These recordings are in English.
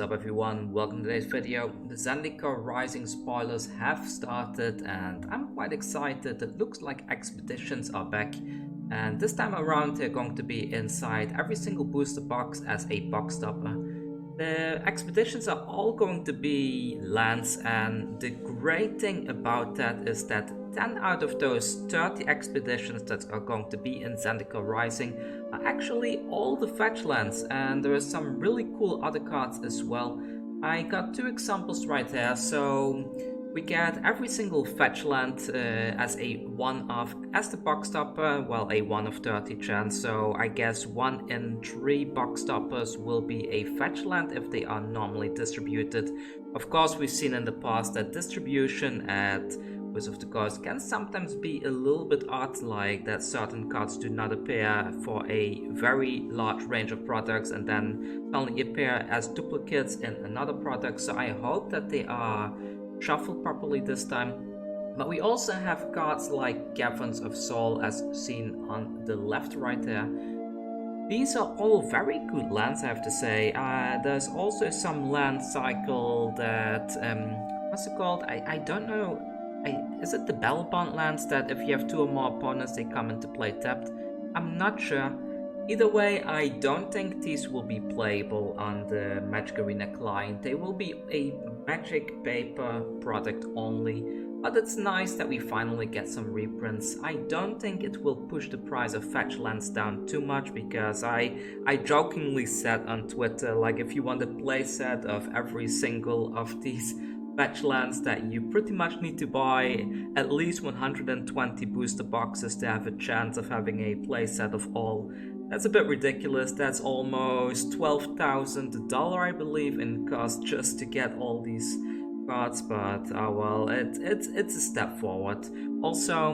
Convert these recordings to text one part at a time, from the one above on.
up everyone, welcome to today's video. The Zendikar Rising spoilers have started and I'm quite excited. It looks like expeditions are back and this time around they're going to be inside every single booster box as a box stopper. The expeditions are all going to be lands, and the great thing about that is that 10 out of those 30 expeditions that are going to be in Zendikar Rising are actually all the Fetchlands, and there are some really cool other cards as well. I got two examples right there. So we get every single Fetchland as a 1-off as the box stopper, well, a 1 of 30 chance, so I guess 1 in 3 box stoppers will be a Fetchland if they are normally distributed. Of course, we've seen in the past that distribution at Wizard of the Coast can sometimes be a little bit odd, like that certain cards do not appear for a very large range of products and then only appear as duplicates in another product, so I hope that they are shuffled properly this time. But we also have cards like Caverns of Soul as seen on the left right there. These are all very good lands, I have to say. There's also some land cycle that what's it called? I don't know. Is it the Battlebond lands that if you have 2 or more opponents they come into play tapped? I'm not sure. Either way, I don't think these will be playable on the Magic Arena client. They will be a Magic paper product only, but it's nice that we finally get some reprints. I don't think it will push the price of Fetchlands down too much, because I jokingly said on Twitter, like, if you want a playset of every single of these Fetchlands, that you pretty much need to buy at least 120 booster boxes to have a chance of having a playset of all. That's a bit ridiculous. That's almost $12,000, I believe, in cost just to get all these cards, but oh well, it's a step forward. Also,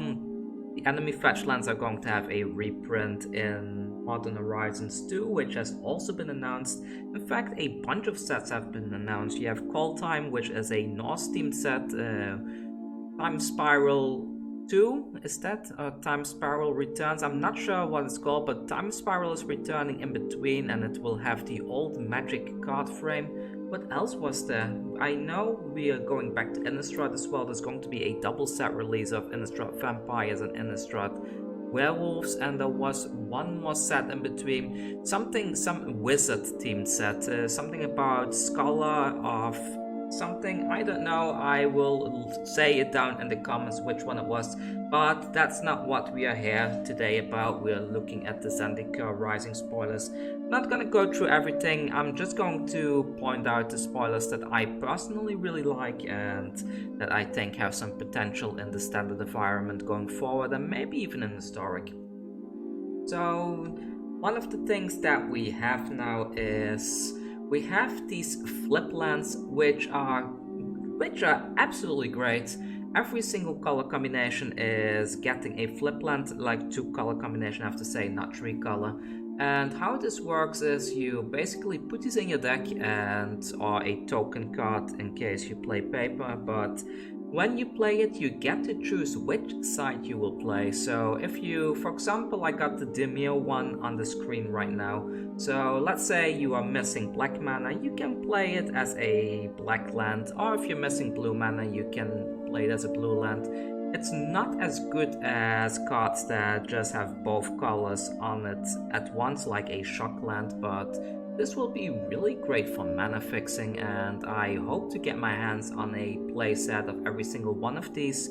the enemy Fetchlands are going to have a reprint in Modern Horizons 2, which has also been announced. In fact, a bunch of sets have been announced. You have Call Time, which is a Norse-themed set, Time Spiral 2, is that? Time Spiral returns. I'm not sure what it's called, but Time Spiral is returning in between, and it will have the old Magic card frame. What else was there? I know we are going back to Innistrad as well. There's going to be a double set release of Innistrad Vampires and Innistrad Werewolves, and there was one more set in between. Some wizard themed set. Something about Scholar of something, I don't know. I will say it down in the comments which one it was, but that's not what we are here today about. We are looking at the Zendikar Rising spoilers. I'm not gonna go through everything. I'm just going to point out the spoilers that I personally really like and that I think have some potential in the standard environment going forward, and maybe even in historic. So one of the things that we have now is we have these flip lands, which are absolutely great. Every single color combination is getting a flip land, like 2 color combination, I have to say, not 3 color. And how this works is you basically put these in your deck or a token card in case you play paper, but when you play it, you get to choose which side you will play. So if you, for example, I got the Demir one on the screen right now. So let's say you are missing black mana, you can play it as a black land, or if you're missing blue mana, you can play it as a blue land. It's not as good as cards that just have both colors on it at once, like a shock land, but this will be really great for mana fixing, and I hope to get my hands on a playset of every single one of these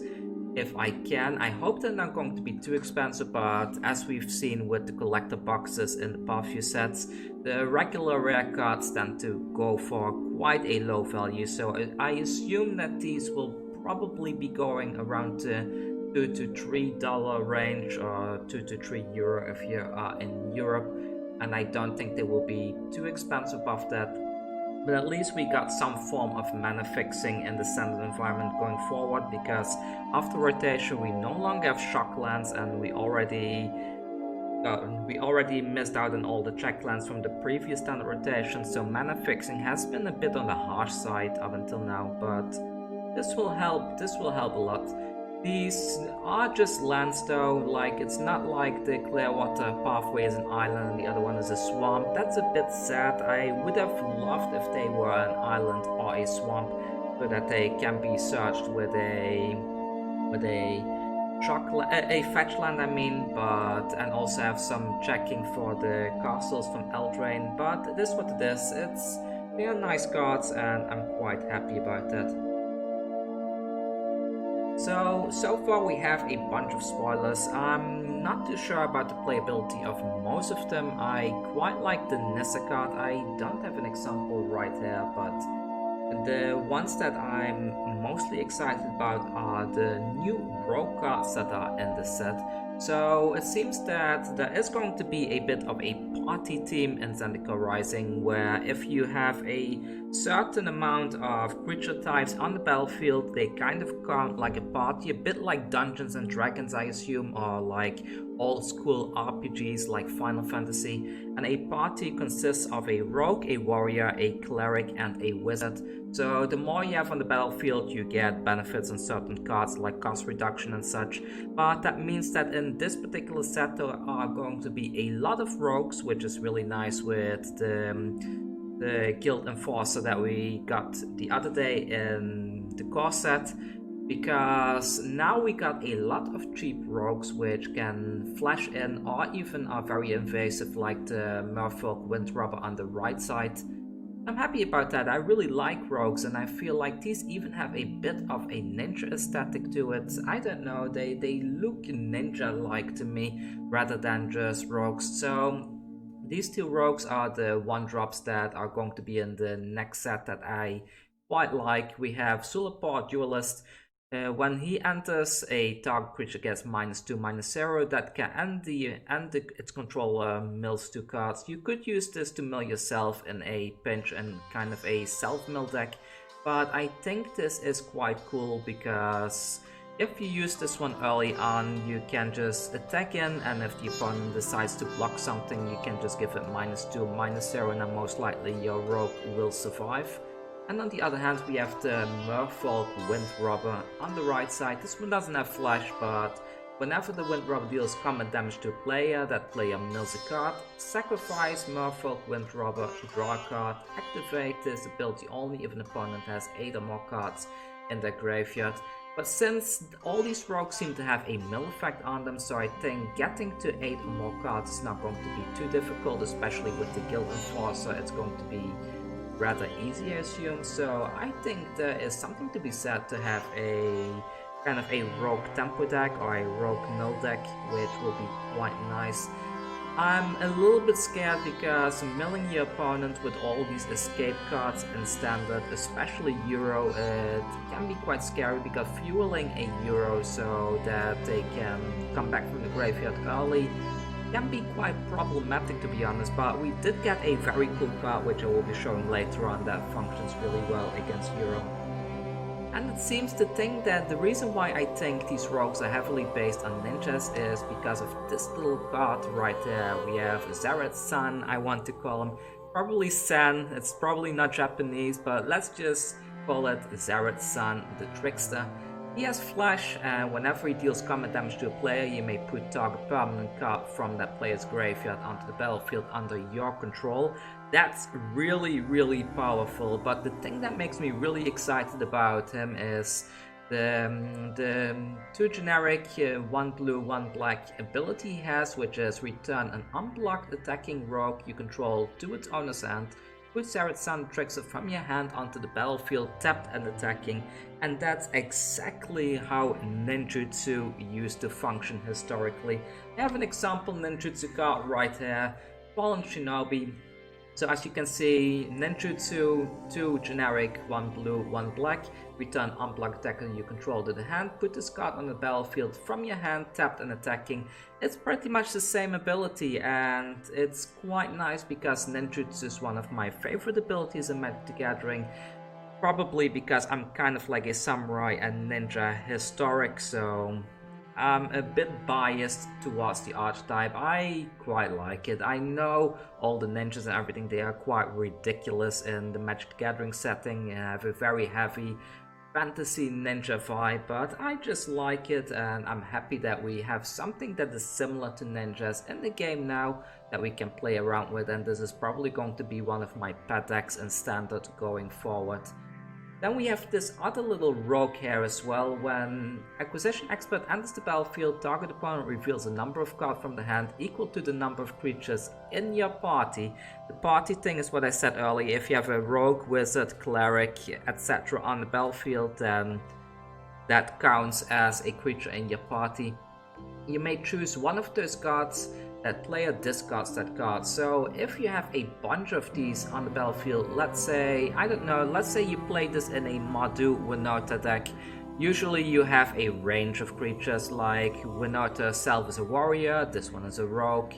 if I can. I hope they're not going to be too expensive, but as we've seen with the collector boxes in the past few sets, the regular rare cards tend to go for quite a low value, so I assume that these will probably be going around the $2 to $3 range, or 2 to 3 euro if you are in Europe. And I don't think they will be too expensive above that. But at least we got some form of mana fixing in the standard environment going forward, because after rotation we no longer have shock lands, and we already missed out on all the check lands from the previous standard rotation, so mana fixing has been a bit on the harsh side up until now, but this will help a lot. These are just lands though, like it's not like the Clearwater pathway is an island and the other one is a swamp. That's a bit sad. I would have loved if they were an island or a swamp so that they can be searched with a fetchland, I mean, but and also have some checking for the castles from Eldraine. But it is what it is. They are nice cards and I'm quite happy about that. So far we have a bunch of spoilers. I'm not too sure about the playability of most of them. I quite like the Nissa card. I don't have an example right here, but the ones that I'm mostly excited about are the new rogue cards that are in the set. So it seems that there is going to be a bit of a party team in Zendikar Rising, where if you have a certain amount of creature types on the battlefield, they kind of count like a party, a bit like Dungeons and Dragons, I assume, or like old school RPGs like Final Fantasy. And a party consists of a rogue, a warrior, a cleric, and a wizard. So the more you have on the battlefield, you get benefits on certain cards like cost reduction and such. But that means that in this particular set there are going to be a lot of rogues, which is really nice with the Guild Enforcer that we got the other day in the core set. Because now we got a lot of cheap rogues which can flash in or even are very invasive, like the Merfolk Windrobber on the right side. I'm happy about that. I really like rogues and I feel like these even have a bit of a ninja aesthetic to it. I don't know, they look ninja-like to me rather than just rogues. So these two rogues are the 1-drops that are going to be in the next set that I quite like. We have Sulapor Duelist. When he enters, a target creature gets -2/-0. That can end its controller mills 2 cards. You could use this to mill yourself in a pinch and kind of a self-mill deck, but I think this is quite cool because if you use this one early on, you can just attack in, and if the opponent decides to block something, you can just give it -2/-0, and then most likely your rogue will survive. And on the other hand, we have the Merfolk Windrobber on the right side. This one doesn't have flash, but whenever the Windrobber deals combat damage to a player, that player mills a card. Sacrifice Merfolk Windrobber, draw a card, activate this ability only if an opponent has 8 or more cards in their graveyard. But since all these rogues seem to have a mill effect on them, so I think getting to 8 or more cards is not going to be too difficult, especially with the Guild Enforcer. It's going to be rather easy, I assume. So I think there is something to be said to have a kind of a rogue tempo deck or a rogue mill deck, which will be quite nice. I'm a little bit scared because milling your opponent with all these escape cards in standard, especially Euro, it can be quite scary because fueling a Euro so that they can come back from the graveyard early can be quite problematic, to be honest, but we did get a very cool card which I will be showing later on that functions really well against Euro. And it seems to think that the reason why I think these rogues are heavily based on ninjas is because of this little card right there. We have Zareth San, I want to call him. Probably San, it's probably not Japanese, but let's just call it Zareth San, the Trickster. He has flash, and whenever he deals combat damage to a player, you may put target permanent card from that player's graveyard onto the battlefield under your control. That's really powerful, but the thing that makes me really excited about him is the 2 generic 1 blue 1 black ability he has, which is return an unblocked attacking rogue you control to its owner's hand. Put Zareth San Trickster from your hand onto the battlefield, tapped and attacking, and that's exactly how Ninjutsu used to function historically. I have an example Ninjutsu card right here, Fallen Shinobi. So as you can see, Ninjutsu 2 generic, 1 blue, 1 black, return unblocked attacker you control to the hand, put this card on the battlefield from your hand, tapped and attacking. It's pretty much the same ability, and it's quite nice because Ninjutsu is one of my favorite abilities in Magic the Gathering. Probably because I'm kind of like a samurai and ninja historic, so I'm a bit biased towards the archetype. I quite like it. I know all the ninjas and everything, they are quite ridiculous in the Magic the Gathering setting and have a very heavy fantasy ninja vibe, but I just like it, and I'm happy that we have something that is similar to ninjas in the game now that we can play around with, and this is probably going to be one of my pet decks in standard going forward. Then we have this other little rogue here as well. When Acquisition Expert enters the battlefield, target opponent reveals a number of cards from the hand equal to the number of creatures in your party. The party thing is what I said earlier. If you have a rogue, wizard, cleric, etc. on the battlefield, then that counts as a creature in your party. You may choose one of those cards. That player discards that card. So if you have a bunch of these on the battlefield, let's say, I don't know, let's say you play this in a Madhu Winota deck. Usually you have a range of creatures, like Winota herself is a warrior, this one is a rogue.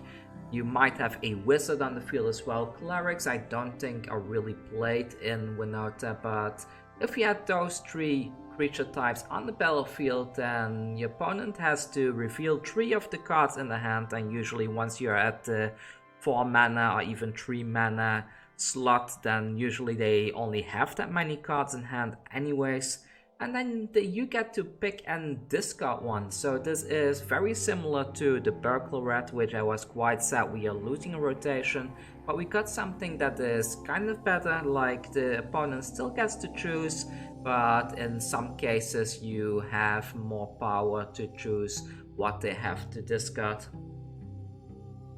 You might have a wizard on the field as well. Clerics I don't think are really played in Winota, but if you had those three creature types on the battlefield, then your opponent has to reveal 3 of the cards in the hand, and usually once you're at the 4 mana or even 3 mana slot, then usually they only have that many cards in hand anyways, and then you get to pick and discard one. So this is very similar to the Burglar, which I was quite sad we are losing a rotation, but we got something that is kind of better, like the opponent still gets to choose, but in some cases you have more power to choose what they have to discard.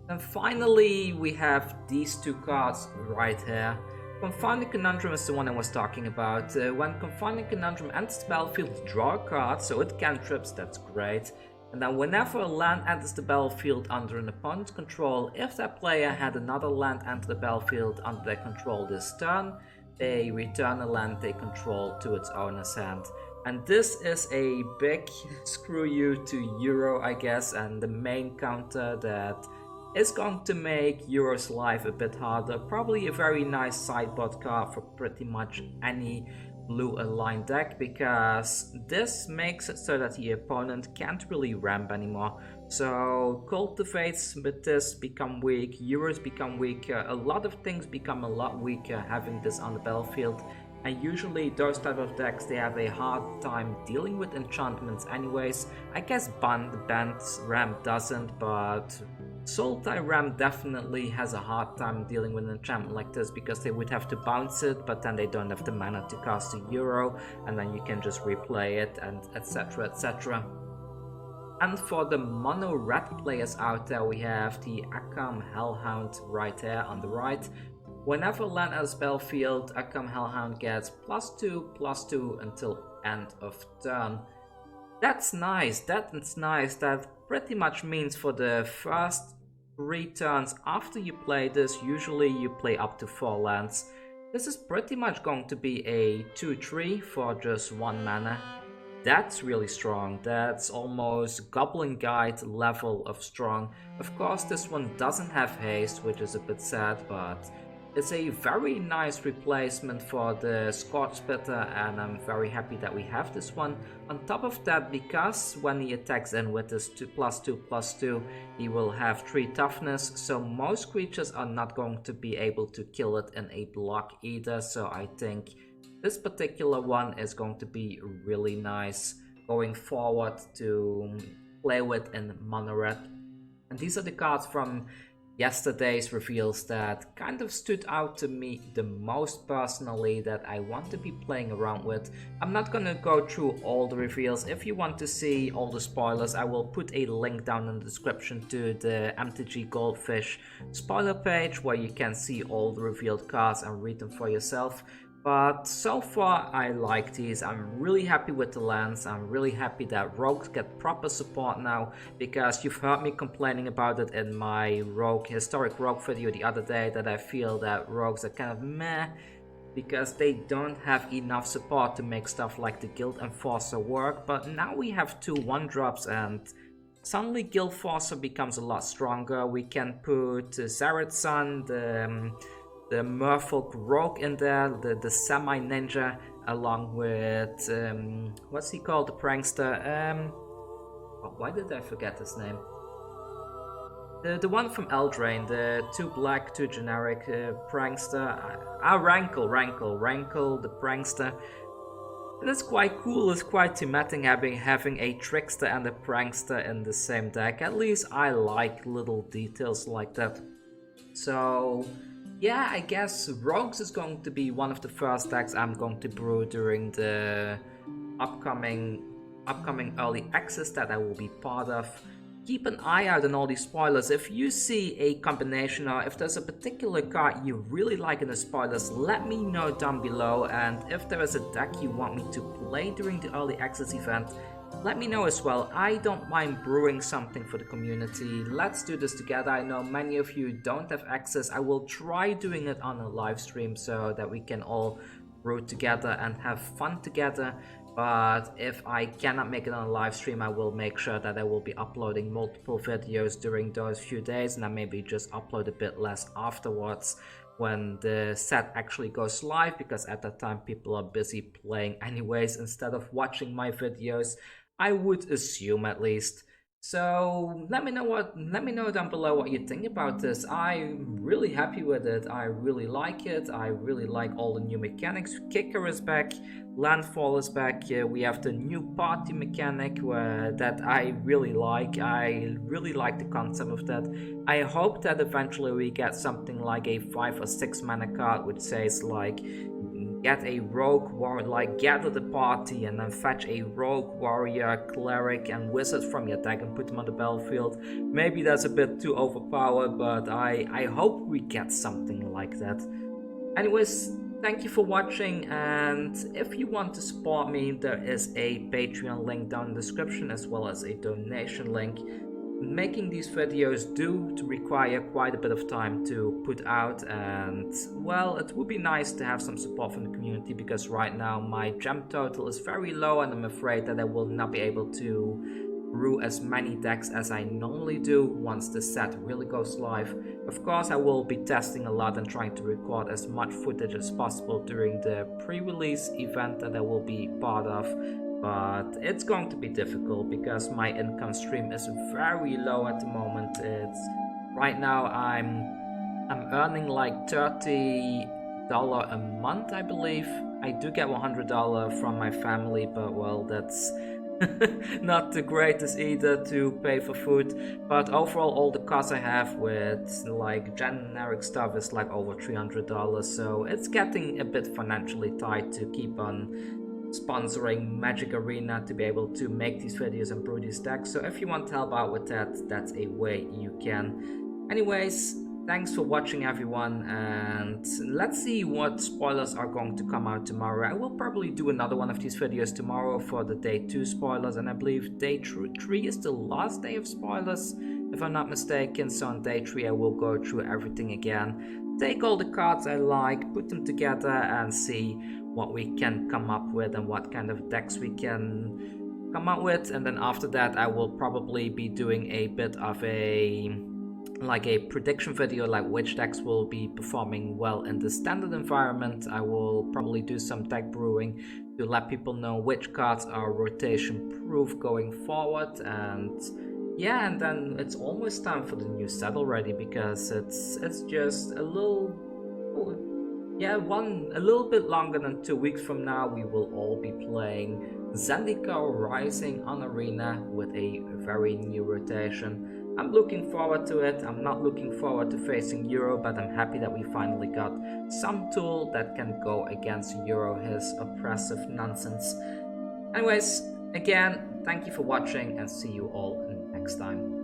And finally we have these 2 cards right here. Confounding Conundrum is the one I was talking about. When Confounding Conundrum enters the battlefield, draw a card, so it cantrips, that's great. And then whenever a land enters the battlefield under an opponent's control, if that player had another land enter the battlefield under their control this turn, they return a land they control to its owner's hand. And this is a big screw you to Euro, I guess, and the main counter that is going to make Euro's life a bit harder. Probably a very nice sideboard card for pretty much any blue aligned deck, because this makes it so that the opponent can't really ramp anymore. So cultivates with this become weak, Euros become weaker, a lot of things become a lot weaker having this on the battlefield. And usually those type of decks, they have a hard time dealing with enchantments anyways. I guess Band's Ramp doesn't, but Sultai Ram definitely has a hard time dealing with an enchantment like this, because they would have to bounce it, but then they don't have the mana to cast a Euro, and then you can just replay it, and etc, etc. And for the mono red players out there, we have the Akam Hellhound right there on the right. Whenever land enters battlefield, Akam Hellhound gets +2/+2 until end of turn. That's nice, that's nice. That pretty much means for the first 3 turns after you play this, usually you play up to 4 lands. This is pretty much going to be a 2/3 for just 1 mana. That's really strong. That's almost Goblin Guide level of strong. Of course, this one doesn't have haste, which is a bit sad, but it's a very nice replacement for the Scorch Spitter, and I'm very happy that we have this one. On top of that, because when he attacks in with this +2/+2, he will have 3 toughness, so most creatures are not going to be able to kill it in a block either, so I think this particular one is going to be really nice going forward to play with in mono red. And these are the cards from yesterday's reveals that kind of stood out to me the most personally, that I want to be playing around with. I'm not gonna go through all the reveals. If you want to see all the spoilers, I will put a link down in the description to the MTG Goldfish spoiler page, where you can see all the revealed cards and read them for yourself. But so far I like these. I'm really happy with the lands. I'm really happy that rogues get proper support now, because you've heard me complaining about it in my historic rogue video the other day, that I feel that rogues are kind of meh because they don't have enough support to make stuff like the Guild Enforcer work. But now we have 2 1-drops, and suddenly Guild Enforcer becomes a lot stronger. We can put Zareth San, the Merfolk Rogue in there, the semi-ninja, along with, what's he called, the prankster, why did I forget his name? The one from Eldraine, the 2 black, 2 generic prankster, Rankle, the prankster. It's quite cool, it's quite thematic having a trickster and a prankster in the same deck. At least I like little details like that. So yeah, I guess Rogues is going to be one of the first decks I'm going to brew during the upcoming early access that I will be part of. Keep an eye out on all these spoilers. If you see a combination or if there's a particular card you really like in the spoilers, let me know down below. And if there is a deck you want me to play during the early access event, let me know as well. I don't mind brewing something for the community. Let's do this together. I know many of you don't have access. I will try doing it on a live stream so that we can all brew together and have fun together. But if I cannot make it on a live stream, I will make sure that I will be uploading multiple videos during those few days, and I maybe just upload a bit less afterwards when the set actually goes live, because at that time people are busy playing anyways instead of watching my videos, I would assume at least. So let me know down below what you think about this. I'm really happy with it. I really like it. I really like all the new mechanics. Kicker is back. Landfall is back. We have the new party mechanic that I really like. I really like the concept of that. I hope that eventually we get something like a 5 or 6 mana card which says like, get a rogue warrior, like gather the party and then fetch a rogue warrior, cleric and wizard from your deck and put them on the battlefield. Maybe that's a bit too overpowered, but I hope we get something like that. Anyways, thank you for watching, and if you want to support me, there is a Patreon link down in the description as well as a donation link. Making these videos do require quite a bit of time to put out, and well, it would be nice to have some support from the community, because right now my gem total is very low and I'm afraid that I will not be able to brew as many decks as I normally do once the set really goes live. Of course, I will be testing a lot and trying to record as much footage as possible during the pre-release event that I will be part of. But it's going to be difficult because my income stream is very low at the moment. It's right now I'm earning like $30 a month, I believe. I do get $100 from my family, but well, that's not the greatest either to pay for food. But overall, all the costs I have with like generic stuff is like over $300, so it's getting a bit financially tight to keep on sponsoring Magic Arena to be able to make these videos and brew these decks. So if you want to help out with that, that's a way you can. Anyways, thanks for watching everyone, and let's see what spoilers are going to come out tomorrow. I will probably do another one of these videos tomorrow for the day 2 spoilers, and I believe day 3 is the last day of spoilers, if I'm not mistaken. So on day 3 I will go through everything again, take all the cards I like, put them together and see what we can come up with and what kind of decks we can come up with. And then after that I will probably be doing a bit of a prediction video, like which decks will be performing well in the standard environment. I will probably do some deck brewing to let people know which cards are rotation proof going forward. And yeah, and then it's almost time for the new set already, because it's just a little bit longer than 2 weeks from now. We will all be playing Zendikar Rising on Arena with a very new rotation. I'm looking forward to it. I'm not looking forward to facing Euro, but I'm happy that we finally got some tool that can go against Euro, his oppressive nonsense. Anyways, again, thank you for watching and see you all next time.